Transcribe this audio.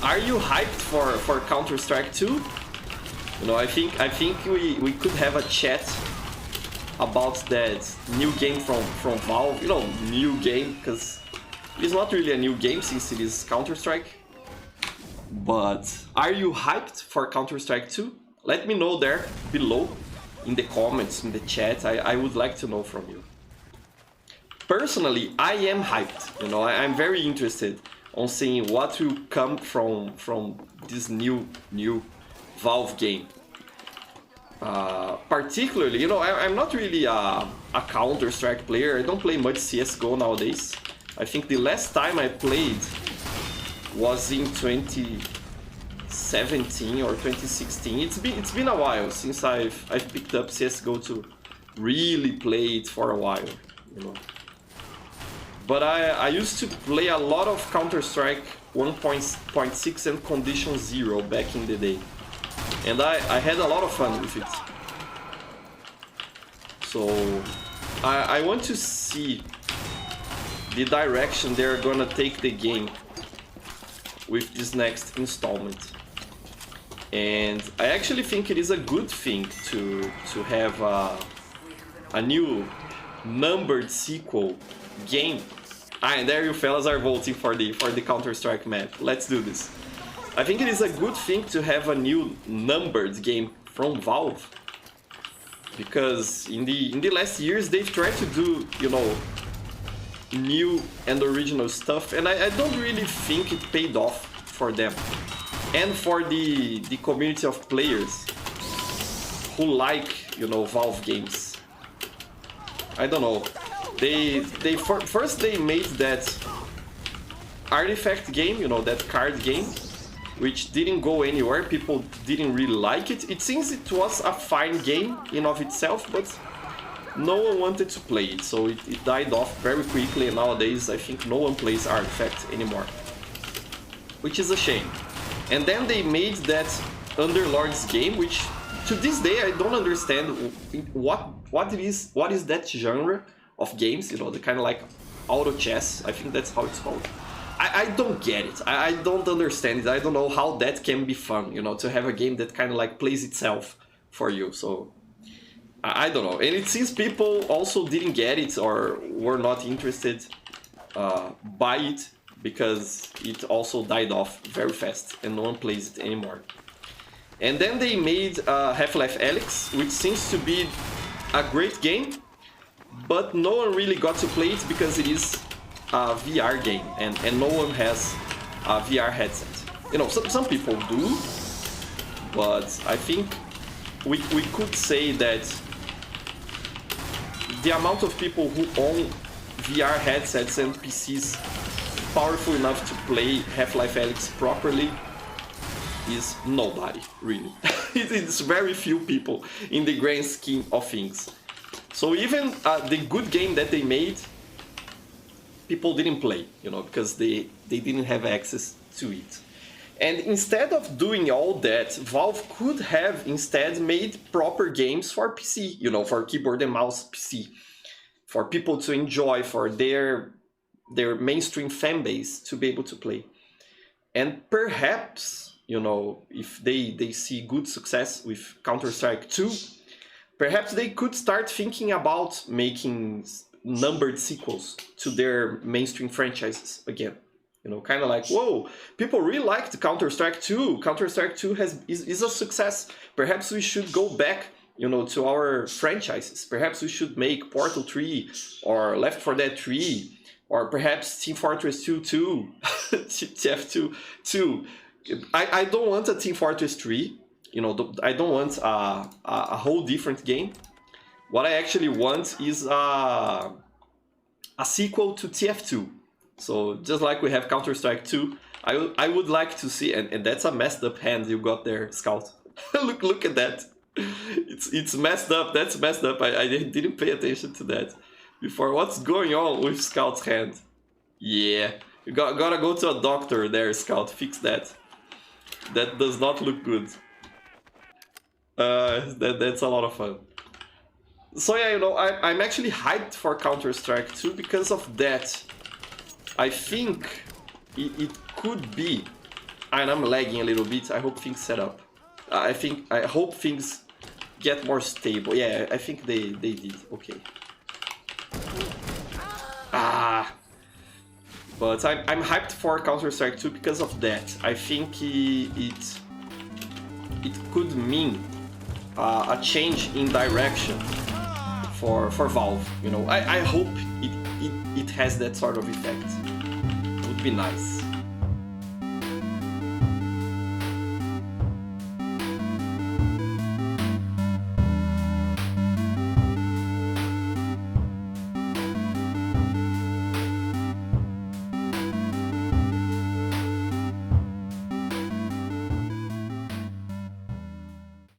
are you hyped for Counter-Strike 2? You know, I think we could have a chat about that new game from Valve. You know, new game, because it's not really a new game since it is Counter-Strike. But are you hyped for Counter-Strike 2? Let me know there below in the comments, in the chat. I would like to know from you. Personally, I am hyped. You know, I'm very interested on seeing what will come from this new Valve game. Particularly, you know, I'm not really a Counter-Strike player. I don't play much CSGO nowadays. I think the last time I played was in 2017 or 2016. It's been a while since I've picked up CSGO to really play it for a while, you know. But I used to play a lot of Counter-Strike 1.6 and Condition 0 back in the day. And I had a lot of fun with it. So I want to see the direction they're gonna take the game with this next installment. And I actually think it is a good thing to have a new numbered sequel game. And there you fellas are voting for the Counter-Strike map. Let's do this. I think it is a good thing to have a new numbered game from Valve, because in the last years they've tried to do, you know, new and original stuff, and I don't really think it paid off for them and for the community of players who like, you know, Valve games. I don't know. First they made that Artifact game, you know, that card game, which didn't go anywhere. People didn't really like it. It seems it was a fine game in of itself, but no one wanted to play it, so it died off very quickly, and nowadays I think no one plays Artifact anymore, which is a shame. And then they made that Underlords game, which to this day I don't understand what is that genre of games, you know, the kind of like auto chess, I think that's how it's called. I don't get it. I don't understand it. I don't know how that can be fun, you know, to have a game that kind of like plays itself for you. So I don't know. And it seems people also didn't get it or were not interested by it, because it also died off very fast and no one plays it anymore. And then they made Half-Life Alyx, which seems to be a great game, but no one really got to play it because it is a VR game, and no one has a VR headset. You know, some people do, but I think we could say that the amount of people who own VR headsets and PCs powerful enough to play Half-Life Alyx properly is nobody, really. It's very few people in the grand scheme of things. So even the good game that they made, people didn't play, you know, because they didn't have access to it. And instead of doing all that, Valve could have instead made proper games for PC, you know, for keyboard and mouse PC, for people to enjoy, for their mainstream fan base to be able to play. And perhaps, you know, if they see good success with Counter-Strike 2, perhaps they could start thinking about making numbered sequels to their mainstream franchises again. You know, kind of like, whoa, people really liked Counter-Strike 2. Counter-Strike 2 is a success. Perhaps we should go back, you know, to our franchises. Perhaps we should make Portal 3 or Left 4 Dead 3, or perhaps Team Fortress 2 2, TF2 2. I don't want a Team Fortress 3. You know, I don't want a whole different game. What I actually want is a sequel to TF2. So just like we have Counter-Strike 2, I would like to see, and that's a messed up hand you got there, Scout. look at that. It's messed up. That's messed up. I didn't pay attention to that before. What's going on with Scout's hand? Yeah, you gotta go to a doctor there, Scout. Fix that. That does not look good. That's a lot of fun. So yeah, you know, I'm actually hyped for Counter-Strike 2 because of that. I think it could be And I'm lagging a little bit. I hope things set up. I hope things get more stable. Yeah, I think they did. Okay. But I'm hyped for Counter-Strike 2 because of that. I think it could mean a change in direction for Valve. You know, I hope it has that sort of effect. It would be nice.